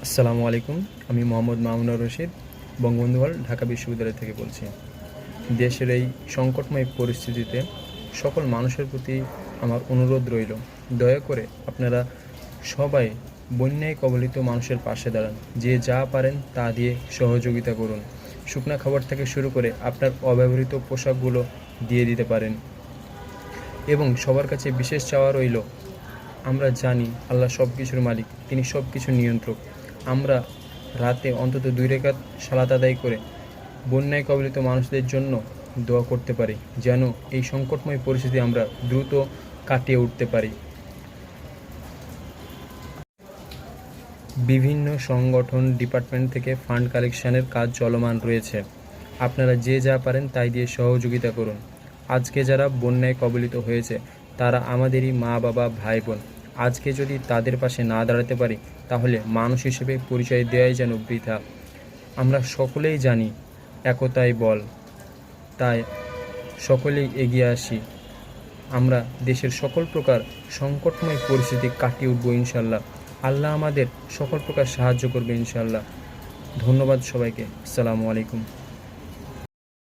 আসসালামু আলাইকুম। আমি মোহাম্মদ মামুনুর রশিদ, বঙ্গবন্ধু হল, ঢাকা বিশ্ববিদ্যালয় থেকে বলছি। দেশের এই সংকটময় পরিস্থিতিতে সকল মানুষের প্রতি আমার অনুরোধ রইল, দয়া করে আপনারা সবাই বন্যায় কবলিত মানুষের পাশে দাঁড়ান। যে যা পারেন তা দিয়ে সহযোগিতা করুন। শুকনা খাবার থেকে শুরু করে আপনার অব্যবহৃত পোশাকগুলো দিয়ে দিতে পারেন। এবং সবার কাছে বিশেষ চাওয়া রইল, আমরা জানি আল্লাহ সব কিছুর মালিক, তিনি সব কিছুর নিয়ন্ত্রক। আমরা রাতে অন্তত 2 রাকাত সালাত আদায় করে বন্যায় কবলিত মানুষদের জন্য দোয়া করতে পারি, যেন এই সংকটময় পরিস্থিতি আমরা দ্রুত কাটিয়ে উঠতে পারি। বিভিন্ন সংগঠন, ডিপার্টমেন্ট থেকে ফান্ড কালেকশনের কাজ চলমান রয়েছে। আপনারা যে যা পারেন তাই দিয়ে সহযোগিতা করুন। আজকে যারা বন্যায় কবলিত হয়েছে তারা আমাদেরই মা, বাবা, ভাই, বোন। আজকে যদি তাদের পাশে না দাঁড়াতে পারি তাহলে মানুষ হিসেবে পরিচয় দেওয়াই যেন বৃথা। আমরা সকলেই জানি একতাই বল, তাই সকলেই এগিয়ে আসি। আমরা দেশের সকল প্রকার সংকটময় পরিস্থিতি কাটিয়ে উঠব ইনশাল্লাহ। আল্লাহ আমাদের সকল প্রকার সাহায্য করবে ইনশাল্লাহ। ধন্যবাদ সবাইকে। আসসালামু আলাইকুম।